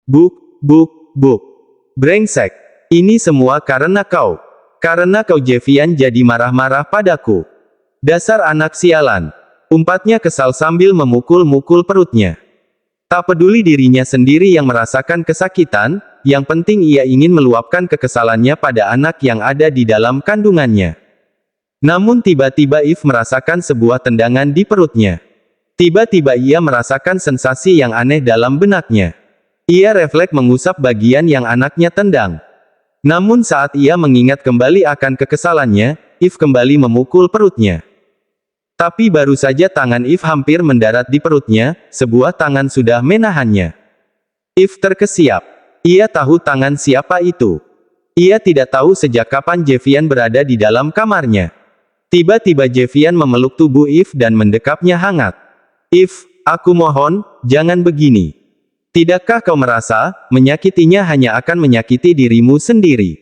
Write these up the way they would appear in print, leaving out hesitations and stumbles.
Buk, buk, buk. Brengsek. Ini semua karena kau. Karena kau Jevian jadi marah-marah padaku. Dasar anak sialan. Umpatnya kesal sambil memukul-mukul perutnya. Tak peduli dirinya sendiri yang merasakan kesakitan, yang penting ia ingin meluapkan kekesalannya pada anak yang ada di dalam kandungannya. Namun tiba-tiba Eve merasakan sebuah tendangan di perutnya. Tiba-tiba ia merasakan sensasi yang aneh dalam benaknya. Ia refleks mengusap bagian yang anaknya tendang. Namun saat ia mengingat kembali akan kekesalannya, Eve kembali memukul perutnya. Tapi baru saja tangan Eve hampir mendarat di perutnya, sebuah tangan sudah menahannya. Eve terkesiap. Ia tahu tangan siapa itu. Ia tidak tahu sejak kapan Jevian berada di dalam kamarnya. Tiba-tiba Jevian memeluk tubuh Eve dan mendekapnya hangat. Eve, aku mohon, jangan begini. Tidakkah kau merasa, menyakitinya hanya akan menyakiti dirimu sendiri?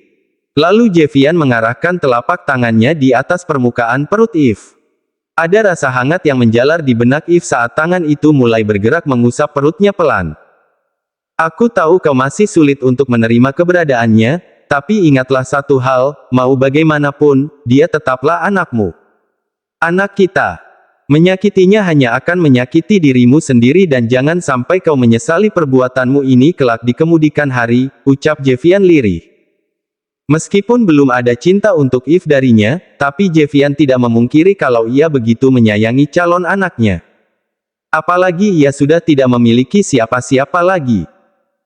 Lalu Jevian mengarahkan telapak tangannya di atas permukaan perut Eve. Ada rasa hangat yang menjalar di benak Eve saat tangan itu mulai bergerak mengusap perutnya pelan. Aku tahu kau masih sulit untuk menerima keberadaannya, tapi ingatlah satu hal, mau bagaimanapun, dia tetaplah anakmu. Anak kita. Menyakitinya hanya akan menyakiti dirimu sendiri dan jangan sampai kau menyesali perbuatanmu ini kelak di kemudian hari, ucap Jevian lirih. Meskipun belum ada cinta untuk Eve darinya, tapi Jevian tidak memungkiri kalau ia begitu menyayangi calon anaknya. Apalagi ia sudah tidak memiliki siapa-siapa lagi.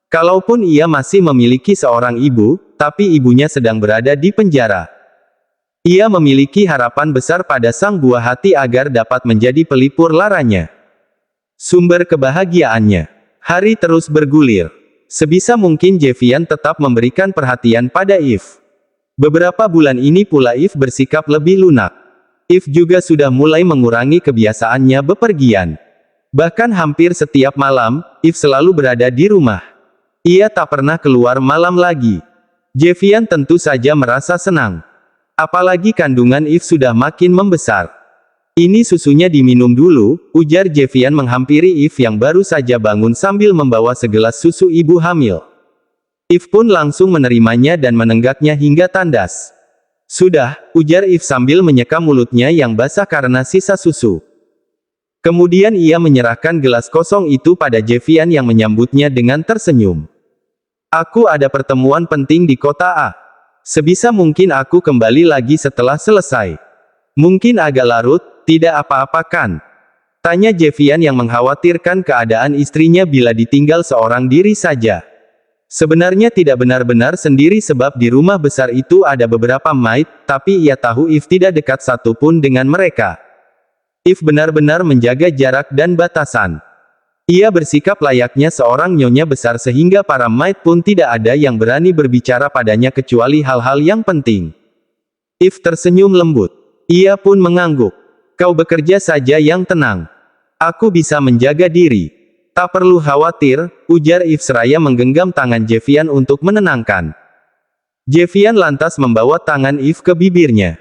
Kalaupun ia masih memiliki seorang ibu, tapi ibunya sedang berada di penjara. Ia memiliki harapan besar pada sang buah hati agar dapat menjadi pelipur laranya. Sumber kebahagiaannya. Hari terus bergulir. Sebisa mungkin Jevian tetap memberikan perhatian pada Eve. Beberapa bulan ini pula Eve bersikap lebih lunak. Eve juga sudah mulai mengurangi kebiasaannya bepergian. Bahkan hampir setiap malam, Eve selalu berada di rumah. Ia tak pernah keluar malam lagi. Jevian tentu saja merasa senang. Apalagi kandungan Eve sudah makin membesar. Ini susunya diminum dulu, ujar Jevian menghampiri Eve yang baru saja bangun sambil membawa segelas susu ibu hamil. Eve pun langsung menerimanya dan menenggaknya hingga tandas. Sudah, ujar Eve sambil menyeka mulutnya yang basah karena sisa susu. Kemudian ia menyerahkan gelas kosong itu pada Jevian yang menyambutnya dengan tersenyum. Aku ada pertemuan penting di kota A. Sebisa mungkin aku kembali lagi setelah selesai. Mungkin agak larut, tidak apa-apa kan? Tanya Jevian yang mengkhawatirkan keadaan istrinya bila ditinggal seorang diri saja. Sebenarnya tidak benar-benar sendiri sebab di rumah besar itu ada beberapa maid, tapi ia tahu Eve tidak dekat satupun dengan mereka. Eve benar-benar menjaga jarak dan batasan. Ia bersikap layaknya seorang nyonya besar sehingga para maid pun tidak ada yang berani berbicara padanya kecuali hal-hal yang penting. Eve tersenyum lembut. Ia pun mengangguk. Kau bekerja saja yang tenang. Aku bisa menjaga diri. Tak perlu khawatir, ujar Eve seraya menggenggam tangan Jevian untuk menenangkan. Jevian lantas membawa tangan Eve ke bibirnya.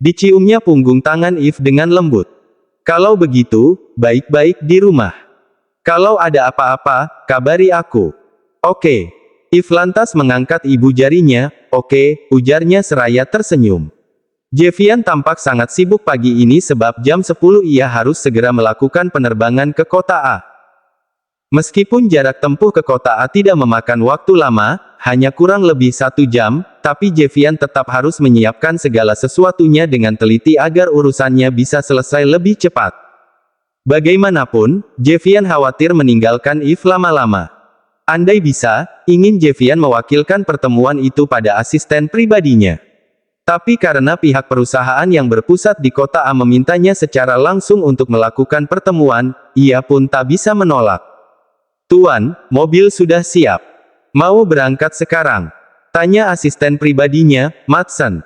Diciumnya punggung tangan Eve dengan lembut. Kalau begitu, baik-baik di rumah. Kalau ada apa-apa, kabari aku. Oke. Eve lantas mengangkat ibu jarinya. Oke, ujarnya seraya tersenyum. Jevian tampak sangat sibuk pagi ini sebab jam 10 ia harus segera melakukan penerbangan ke kota A. Meskipun jarak tempuh ke kota A tidak memakan waktu lama, hanya kurang lebih 1 jam, tapi Jevian tetap harus menyiapkan segala sesuatunya dengan teliti agar urusannya bisa selesai lebih cepat. Bagaimanapun, Jevian khawatir meninggalkan Eve lama-lama. Andai bisa, ingin Jevian mewakilkan pertemuan itu pada asisten pribadinya. Tapi karena pihak perusahaan yang berpusat di kota A memintanya secara langsung untuk melakukan pertemuan, ia pun tak bisa menolak. Tuan, mobil sudah siap. Mau berangkat sekarang? Tanya asisten pribadinya, Madsen.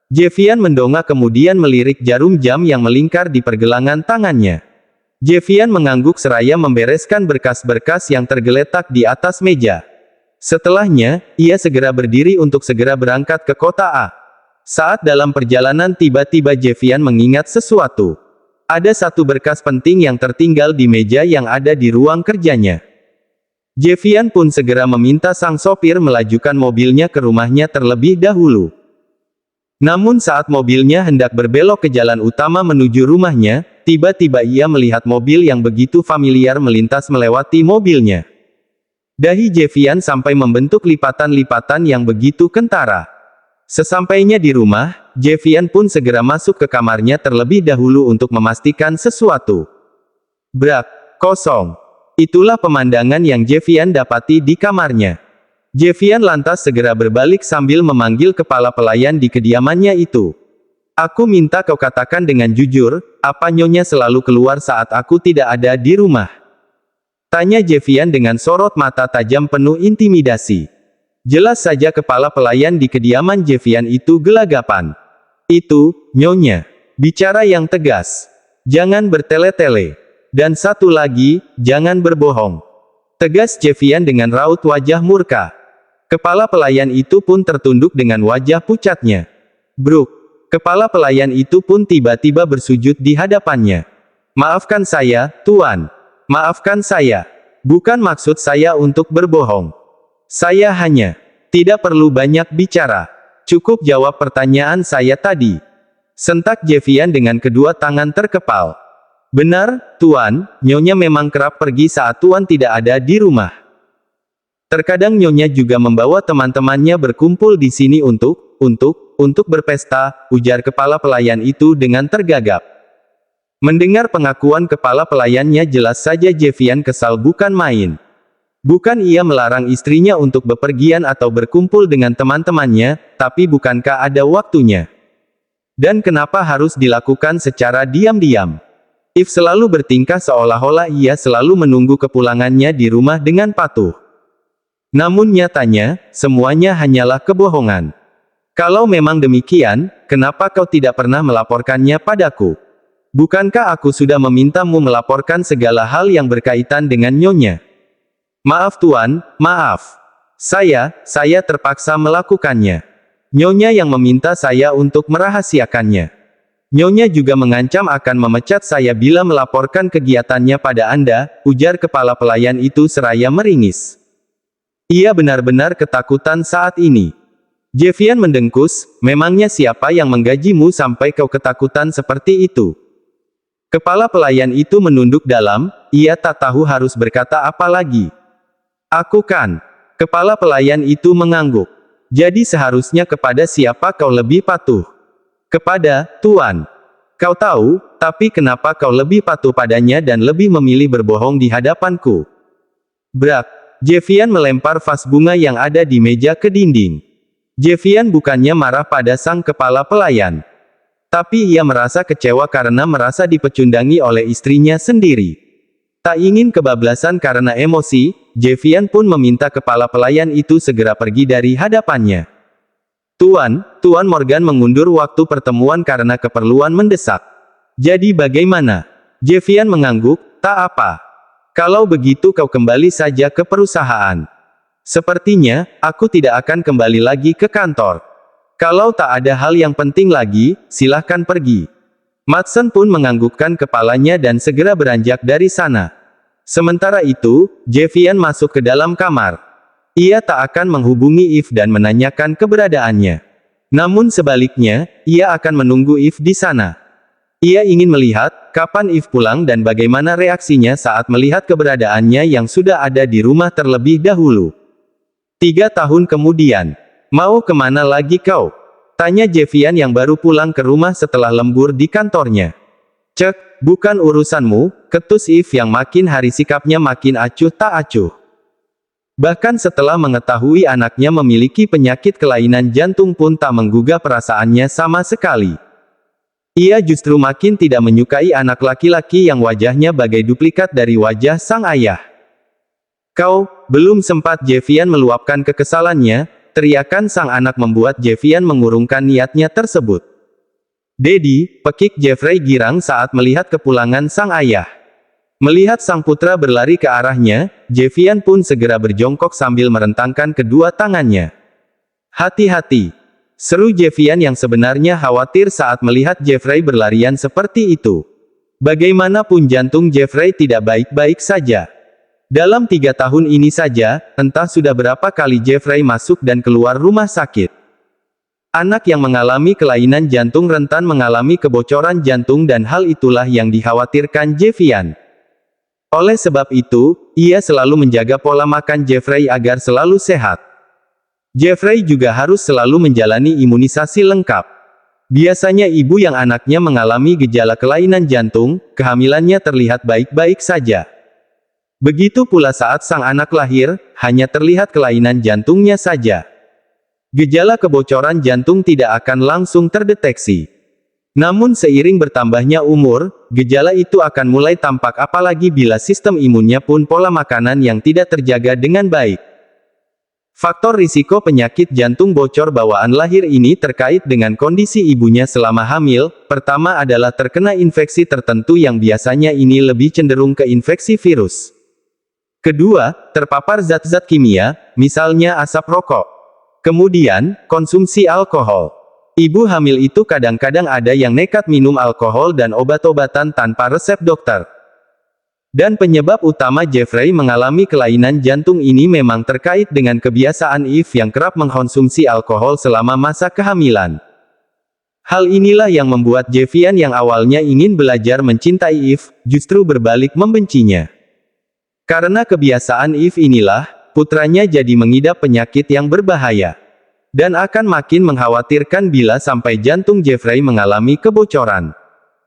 Jevian mendongak kemudian melirik jarum jam yang melingkar di pergelangan tangannya. Jevian mengangguk seraya membereskan berkas-berkas yang tergeletak di atas meja. Setelahnya, ia segera berdiri untuk segera berangkat ke kota A. Saat dalam perjalanan tiba-tiba Jevian mengingat sesuatu. Ada satu berkas penting yang tertinggal di meja yang ada di ruang kerjanya. Jevian pun segera meminta sang sopir melajukan mobilnya ke rumahnya terlebih dahulu. Namun saat mobilnya hendak berbelok ke jalan utama menuju rumahnya, tiba-tiba ia melihat mobil yang begitu familiar melintas melewati mobilnya. Dahi Jevian sampai membentuk lipatan-lipatan yang begitu kentara. Sesampainya di rumah, Jevian pun segera masuk ke kamarnya terlebih dahulu untuk memastikan sesuatu. Brak, kosong. Itulah pemandangan yang Jevian dapati di kamarnya. Jevian lantas segera berbalik sambil memanggil kepala pelayan di kediamannya itu. Aku minta kau katakan dengan jujur, apa Nyonya selalu keluar saat aku tidak ada di rumah? Tanya Jevian dengan sorot mata tajam penuh intimidasi. Jelas saja kepala pelayan di kediaman Jevian itu gelagapan. Itu, Nyonya. Bicara yang tegas. Jangan bertele-tele. Dan satu lagi, jangan berbohong. Tegas Jevian dengan raut wajah murka. Kepala pelayan itu pun tertunduk dengan wajah pucatnya. Bruk. Kepala pelayan itu pun tiba-tiba bersujud di hadapannya. Maafkan saya, Tuan. Maafkan saya. Bukan maksud saya untuk berbohong. Saya hanya tidak perlu banyak bicara. Cukup jawab pertanyaan saya tadi. Sentak Jevian dengan kedua tangan terkepal. Benar, Tuan, Nyonya memang kerap pergi saat Tuan tidak ada di rumah. Terkadang Nyonya juga membawa teman-temannya berkumpul di sini untuk berpesta, ujar kepala pelayan itu dengan tergagap. Mendengar pengakuan kepala pelayannya jelas saja Jevian kesal bukan main. Bukan ia melarang istrinya untuk bepergian atau berkumpul dengan teman-temannya, tapi bukankah ada waktunya? Dan kenapa harus dilakukan secara diam-diam? If selalu bertingkah seolah-olah ia selalu menunggu kepulangannya di rumah dengan patuh. Namun nyatanya, semuanya hanyalah kebohongan. Kalau memang demikian, kenapa kau tidak pernah melaporkannya padaku? Bukankah aku sudah memintamu melaporkan segala hal yang berkaitan dengan Nyonya? Maaf Tuan, maaf. Saya terpaksa melakukannya. Nyonya yang meminta saya untuk merahasiakannya. Nyonya juga mengancam akan memecat saya bila melaporkan kegiatannya pada Anda, ujar kepala pelayan itu seraya meringis. Ia benar-benar ketakutan saat ini. Jevian mendengkus, memangnya siapa yang menggajimu sampai kau ketakutan seperti itu? Kepala pelayan itu menunduk dalam, ia tak tahu harus berkata apa lagi. Aku kan. Kepala pelayan itu mengangguk. Jadi seharusnya kepada siapa kau lebih patuh? Kepada, Tuan. Kau tahu, tapi kenapa kau lebih patuh padanya dan lebih memilih berbohong di hadapanku? Brak. Jevian melempar vas bunga yang ada di meja ke dinding. Jevian bukannya marah pada sang kepala pelayan. Tapi ia merasa kecewa karena merasa dipecundangi oleh istrinya sendiri. Tak ingin kebablasan karena emosi, Jevian pun meminta kepala pelayan itu segera pergi dari hadapannya. Tuan Morgan mengundur waktu pertemuan karena keperluan mendesak. Jadi bagaimana? Jevian mengangguk, tak apa. Kalau begitu kau kembali saja ke perusahaan. Sepertinya, aku tidak akan kembali lagi ke kantor. Kalau tak ada hal yang penting lagi, silahkan pergi. Madsen pun menganggukkan kepalanya dan segera beranjak dari sana. Sementara itu, Jevian masuk ke dalam kamar. Ia tak akan menghubungi If dan menanyakan keberadaannya. Namun sebaliknya, ia akan menunggu If di sana. Ia ingin melihat, kapan If pulang dan bagaimana reaksinya saat melihat keberadaannya yang sudah ada di rumah terlebih dahulu. 3 tahun kemudian. Mau kemana lagi kau? Tanya Jevian yang baru pulang ke rumah setelah lembur di kantornya. Cek, bukan urusanmu, ketus If yang makin hari sikapnya makin acuh tak acuh. Bahkan setelah mengetahui anaknya memiliki penyakit kelainan jantung pun tak menggugah perasaannya sama sekali. Ia justru makin tidak menyukai anak laki-laki yang wajahnya bagai duplikat dari wajah sang ayah. Kau, belum sempat Jevian meluapkan kekesalannya, teriakan sang anak membuat Jevian mengurungkan niatnya tersebut. Dedi, pekik Jeffrey girang saat melihat kepulangan sang ayah. Melihat sang putra berlari ke arahnya, Jevian pun segera berjongkok sambil merentangkan kedua tangannya. Hati-hati! Seru Jevian yang sebenarnya khawatir saat melihat Jeffrey berlarian seperti itu. Bagaimanapun jantung Jeffrey tidak baik-baik saja. Dalam 3 tahun ini saja, entah sudah berapa kali Jeffrey masuk dan keluar rumah sakit. Anak yang mengalami kelainan jantung rentan mengalami kebocoran jantung dan hal itulah yang dikhawatirkan Jevian. Oleh sebab itu, ia selalu menjaga pola makan Jeffrey agar selalu sehat. Jeffrey juga harus selalu menjalani imunisasi lengkap. Biasanya ibu yang anaknya mengalami gejala kelainan jantung, kehamilannya terlihat baik-baik saja. Begitu pula saat sang anak lahir, hanya terlihat kelainan jantungnya saja. Gejala kebocoran jantung tidak akan langsung terdeteksi. Namun seiring bertambahnya umur, gejala itu akan mulai tampak apalagi bila sistem imunnya pun pola makanan yang tidak terjaga dengan baik. Faktor risiko penyakit jantung bocor bawaan lahir ini terkait dengan kondisi ibunya selama hamil. Pertama adalah terkena infeksi tertentu yang biasanya ini lebih cenderung ke infeksi virus. Kedua, terpapar zat-zat kimia, misalnya asap rokok. Kemudian, konsumsi alkohol. Ibu hamil itu kadang-kadang ada yang nekat minum alkohol dan obat-obatan tanpa resep dokter. Dan penyebab utama Jeffrey mengalami kelainan jantung ini memang terkait dengan kebiasaan Eve yang kerap mengkonsumsi alkohol selama masa kehamilan. Hal inilah yang membuat Jevian yang awalnya ingin belajar mencintai Eve, justru berbalik membencinya. Karena kebiasaan Eve inilah, putranya jadi mengidap penyakit yang berbahaya. Dan akan makin mengkhawatirkan bila sampai jantung Jeffrey mengalami kebocoran.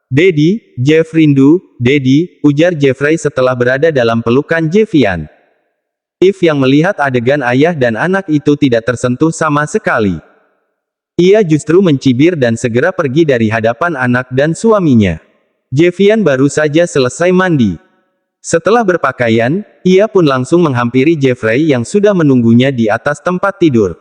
"Daddy, Jeff rindu, Daddy," ujar Jeffrey setelah berada dalam pelukan Jevian. Eve yang melihat adegan ayah dan anak itu tidak tersentuh sama sekali. Ia justru mencibir dan segera pergi dari hadapan anak dan suaminya. Jevian baru saja selesai mandi. Setelah berpakaian, ia pun langsung menghampiri Jeffrey yang sudah menunggunya di atas tempat tidur.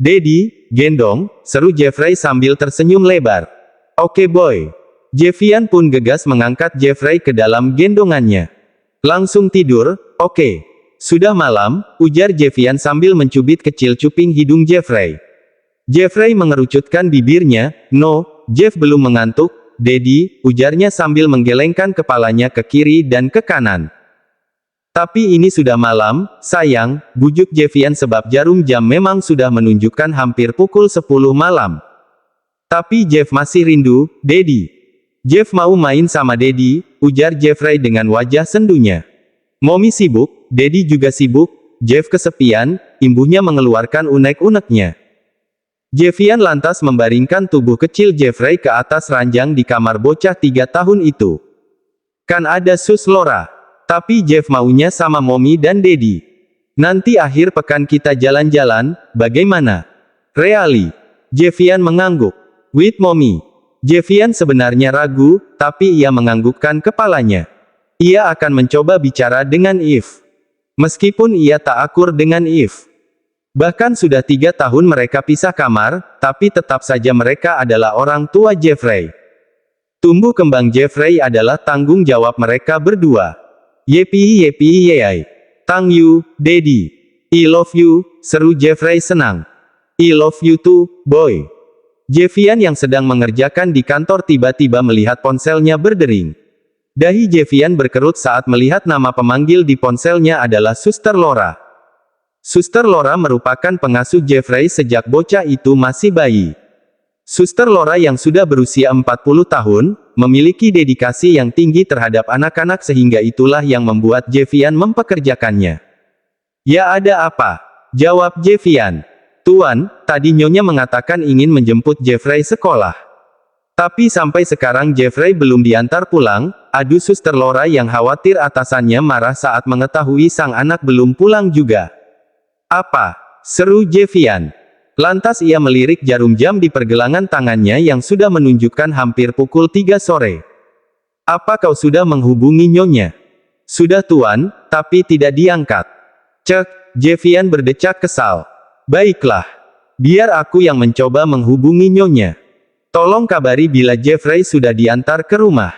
"Daddy, gendong," seru Jeffrey sambil tersenyum lebar. "Oke boy." Jevian pun gegas mengangkat Jeffrey ke dalam gendongannya. "Langsung tidur, oke." "Sudah malam," ujar Jevian sambil mencubit kecil cuping hidung Jeffrey. Jeffrey mengerucutkan bibirnya. "No, Jeff belum mengantuk, Daddy," ujarnya sambil menggelengkan kepalanya ke kiri dan ke kanan. "Tapi ini sudah malam, sayang," bujuk Jevian sebab jarum jam memang sudah menunjukkan hampir pukul 10 malam. "Tapi Jeff masih rindu, Daddy." "Jeff mau main sama Daddy," ujar Jeffrey dengan wajah sendunya. "Mommy sibuk, Daddy juga sibuk." Jeff kesepian, imbuhnya mengeluarkan unek-uneknya. Jevian lantas membaringkan tubuh kecil Jeffrey ke atas ranjang di kamar bocah 3 tahun itu. "Kan ada Sus Laura. Tapi Jeff maunya sama Mommy dan Daddy. Nanti akhir pekan kita jalan-jalan, bagaimana?" "Really?" Jevian mengangguk. "With Mommy." Jevian sebenarnya ragu, tapi ia menganggukkan kepalanya. Ia akan mencoba bicara dengan Eve. Meskipun ia tak akur dengan Eve. Bahkan sudah 3 tahun mereka pisah kamar, tapi tetap saja mereka adalah orang tua Jeffrey. Tumbuh kembang Jeffrey adalah tanggung jawab mereka berdua. "Yepi yepi yeyai. Thank you, Daddy. I love you," seru Jeffrey senang. "I love you too, boy." Jevian yang sedang mengerjakan di kantor tiba-tiba melihat ponselnya berdering. Dahi Jevian berkerut saat melihat nama pemanggil di ponselnya adalah Suster Laura. Suster Laura merupakan pengasuh Jeffrey sejak bocah itu masih bayi. Suster Laura yang sudah berusia 40 tahun, memiliki dedikasi yang tinggi terhadap anak-anak sehingga itulah yang membuat Jevian mempekerjakannya. "Ya ada apa?" jawab Jevian. "Tuan, tadi Nyonya mengatakan ingin menjemput Jeffrey sekolah. Tapi sampai sekarang Jeffrey belum diantar pulang," adu Suster Laura yang khawatir atasannya marah saat mengetahui sang anak belum pulang juga. "Apa?" seru Jevian. Lantas ia melirik jarum jam di pergelangan tangannya yang sudah menunjukkan hampir pukul 3 sore. "Apa kau sudah menghubungi Nyonya?" "Sudah Tuan, tapi tidak diangkat." "Cek," Jevian berdecak kesal. "Baiklah. Biar aku yang mencoba menghubungi Nyonya. Tolong kabari bila Jeffrey sudah diantar ke rumah."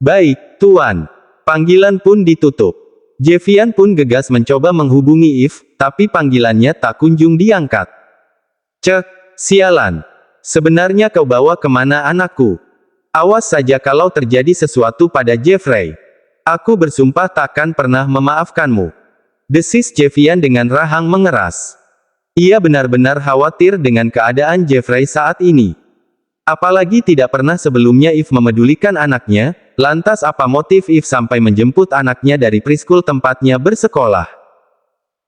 "Baik, Tuan." Panggilan pun ditutup. Jevian pun gegas mencoba menghubungi Eve, tapi panggilannya tak kunjung diangkat. "Cek, sialan. Sebenarnya kau bawa kemana anakku? Awas saja kalau terjadi sesuatu pada Jeffrey." Aku bersumpah takkan pernah memaafkanmu. Desis Jevian dengan rahang mengeras. Ia benar-benar khawatir dengan keadaan Jeffrey saat ini. Apalagi tidak pernah sebelumnya Eve memedulikan anaknya, lantas apa motif Eve sampai menjemput anaknya dari preschool tempatnya bersekolah.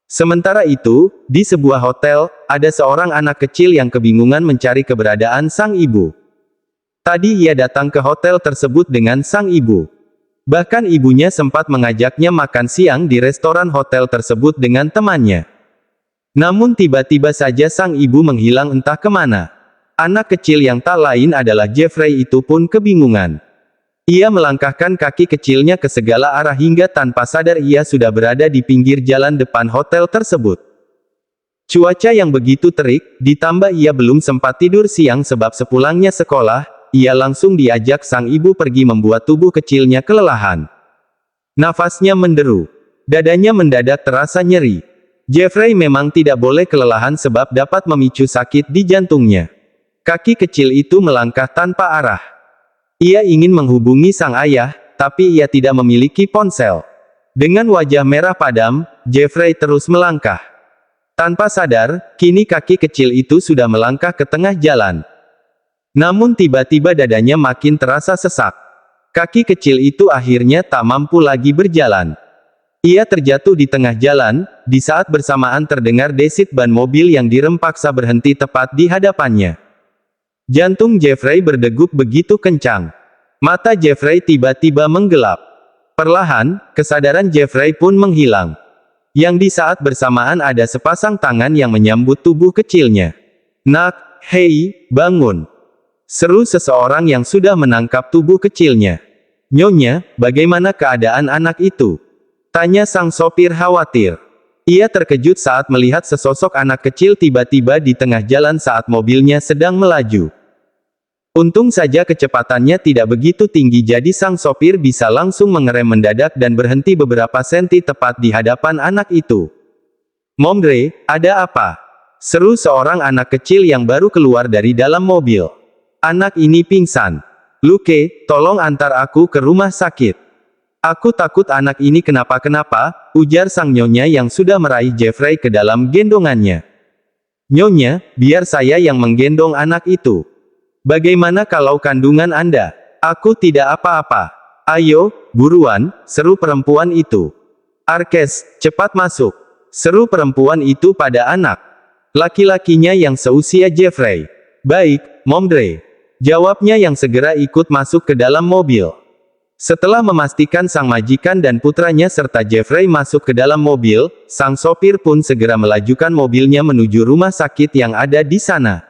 Sementara itu, di sebuah hotel, ada seorang anak kecil yang kebingungan mencari keberadaan sang ibu. Tadi ia datang ke hotel tersebut dengan sang ibu. Bahkan ibunya sempat mengajaknya makan siang di restoran hotel tersebut dengan temannya. Namun tiba-tiba saja sang ibu menghilang entah kemana. Anak kecil yang tak lain adalah Jeffrey itu pun kebingungan. Ia melangkahkan kaki kecilnya ke segala arah hingga tanpa sadar ia sudah berada di pinggir jalan depan hotel tersebut. Cuaca yang begitu terik, ditambah ia belum sempat tidur siang sebab sepulangnya sekolah, ia langsung diajak sang ibu pergi membuat tubuh kecilnya kelelahan. Nafasnya menderu. Dadanya mendadak terasa nyeri. Jeffrey memang tidak boleh kelelahan sebab dapat memicu sakit di jantungnya. Kaki kecil itu melangkah tanpa arah. Ia ingin menghubungi sang ayah, tapi ia tidak memiliki ponsel. Dengan wajah merah padam, Jeffrey terus melangkah. Tanpa sadar, kini kaki kecil itu sudah melangkah ke tengah jalan. Namun tiba-tiba dadanya makin terasa sesak. Kaki kecil itu akhirnya tak mampu lagi berjalan. Ia terjatuh di tengah jalan, di saat bersamaan terdengar desit ban mobil yang direm paksa berhenti tepat di hadapannya. Jantung Jeffrey berdegup begitu kencang. Mata Jeffrey tiba-tiba menggelap. Perlahan, kesadaran Jeffrey pun menghilang. Yang di saat bersamaan ada sepasang tangan yang menyambut tubuh kecilnya. "Nak, hei, bangun!" Seru seseorang yang sudah menangkap tubuh kecilnya. "Nyonya, bagaimana keadaan anak itu?" tanya sang sopir khawatir. Ia terkejut saat melihat sesosok anak kecil tiba-tiba di tengah jalan saat mobilnya sedang melaju. Untung saja kecepatannya tidak begitu tinggi jadi sang sopir bisa langsung mengerem mendadak dan berhenti beberapa senti tepat di hadapan anak itu. "Momdre, ada apa?" seru seorang anak kecil yang baru keluar dari dalam mobil. "Anak ini pingsan. Luke, tolong antar aku ke rumah sakit." "Aku takut anak ini kenapa-kenapa," ujar sang nyonya yang sudah meraih Jeffrey ke dalam gendongannya. "Nyonya, biar saya yang menggendong anak itu." "Bagaimana kalau kandungan Anda?" "Aku tidak apa-apa." "Ayo, buruan," seru perempuan itu. "Arkes, cepat masuk," seru perempuan itu pada anak laki-lakinya yang seusia Jeffrey. "Baik, Momdre," jawabnya yang segera ikut masuk ke dalam mobil. Setelah memastikan sang majikan dan putranya serta Jeffrey masuk ke dalam mobil, sang sopir pun segera melajukan mobilnya menuju rumah sakit yang ada di sana.